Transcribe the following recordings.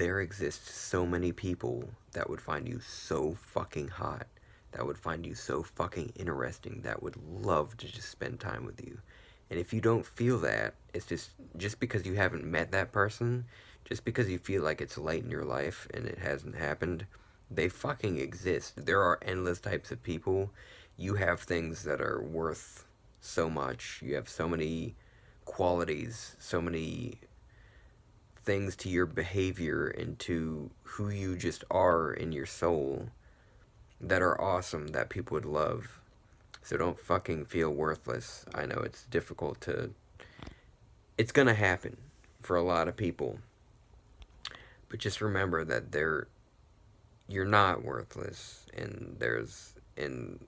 there exist so many people that would find you so fucking hot, that would find you so fucking interesting, that would love to just spend time with you. And if you don't feel that, it's just because you haven't met that person, just because you feel like it's late in your life and it hasn't happened, they fucking exist. There are endless types of people. You have things that are worth so much. You have so many qualities, so many things to your behavior and to who you just are in your soul that are awesome that people would love. So don't fucking feel worthless. I know it's difficult to. It's gonna happen for a lot of people, but just remember that you're not worthless, and there's and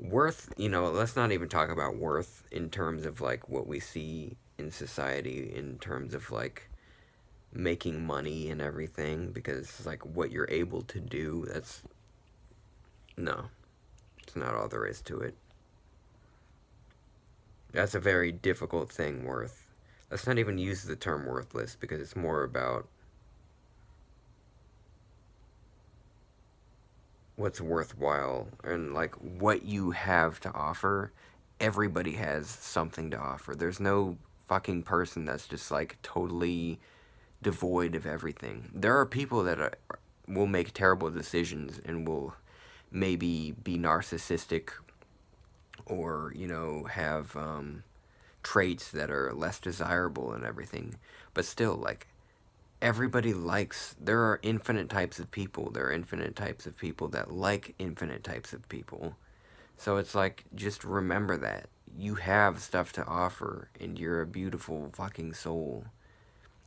worth. Let's not even talk about worth in terms of like what we see in society in terms of like making money and everything, because like what you're able to do, that's no, it's not all there is to it. That's a very difficult thing, worth. Let's not even use the term worthless, because it's more about what's worthwhile and like what you have to offer. Everybody has something to offer. There's no fucking person that's just like totally devoid of everything. There are people that will make terrible decisions and will maybe be narcissistic, or have traits that are less desirable and everything, but still, like, everybody likes. There are infinite types of people. There are infinite types of people that like infinite types of people. So it's like, just remember that you have stuff to offer and you're a beautiful fucking soul.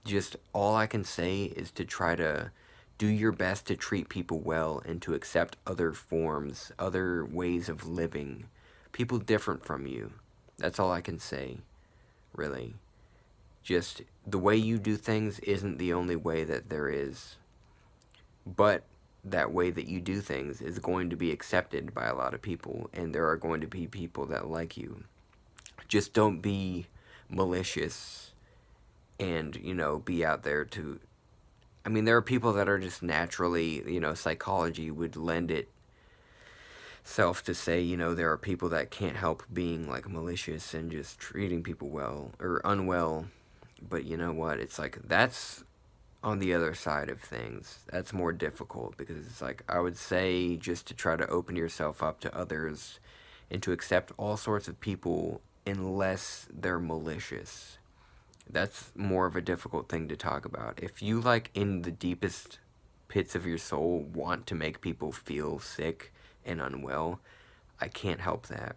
Just all I can say is to try to do your best to treat people well and to accept other forms, other ways of living, people different from you. That's all I can say, really. Just the way you do things isn't the only way that there is, but that way that you do things is going to be accepted by a lot of people, and there are going to be people that like you. Just don't be malicious and, be out there to. I mean, there are people that are just naturally, psychology would lend itself to say, there are people that can't help being like malicious and just treating people well or unwell. But you know what? It's like that's on the other side of things. That's more difficult, because it's like, I would say, just to try to open yourself up to others and to accept all sorts of people unless they're malicious. That's more of a difficult thing to talk about. If you, like, in the deepest pits of your soul, want to make people feel sick and unwell, I can't help that.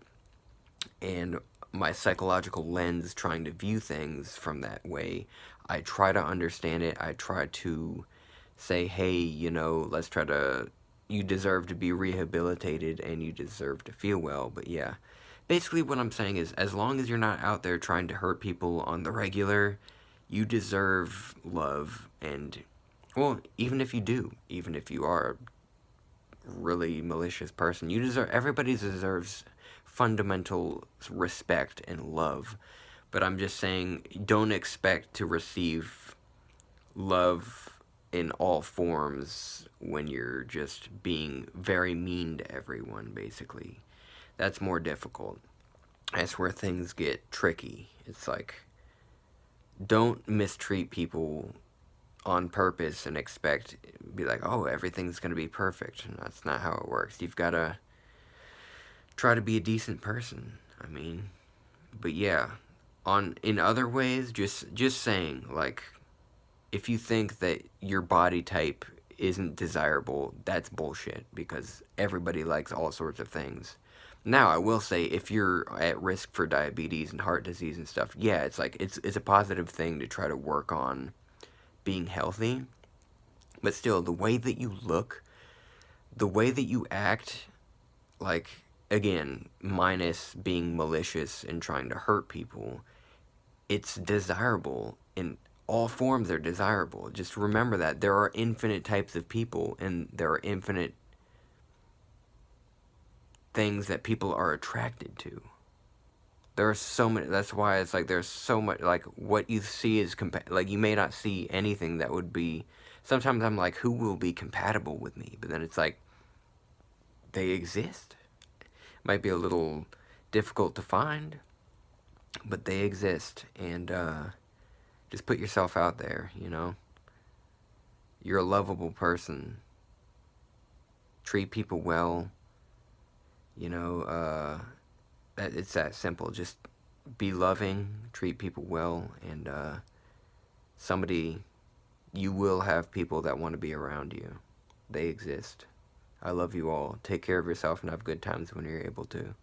And my psychological lens, trying to view things from that way, I try to understand it. I try to say, hey, let's try to. You deserve to be rehabilitated and you deserve to feel well. But yeah, basically, what I'm saying is, as long as you're not out there trying to hurt people on the regular, you deserve love. And, well, even if you do, even if you are a really malicious person, everybody deserves fundamental respect and love. But I'm just saying, don't expect to receive love in all forms when you're just being very mean to everyone, basically. That's more difficult. That's where things get tricky. It's like, don't mistreat people on purpose and be like, oh, everything's going to be perfect. And that's not how it works. You've got to try to be a decent person. I mean, but yeah, in other ways, just saying, like, if you think that your body type isn't desirable, that's bullshit, because everybody likes all sorts of things. Now, I will say, if you're at risk for diabetes and heart disease and stuff, yeah, it's like it's a positive thing to try to work on being healthy. But still, the way that you look, the way that you act, like, again, minus being malicious and trying to hurt people, it's desirable. In all forms are desirable. Just remember that there are infinite types of people, and there are infinite things that people are attracted to. There are so many. That's why it's like there's so much. Like, what you see is like, you may not see anything that would be sometimes I'm like, who will be compatible with me? But then it's like, they exist. Might be a little difficult to find, but they exist. And just put yourself out there, you know? You're a lovable person. Treat people well. You know, it's that simple. Just be loving, treat people well, and you will have people that want to be around you. They exist. I love you all. Take care of yourself and have good times when you're able to.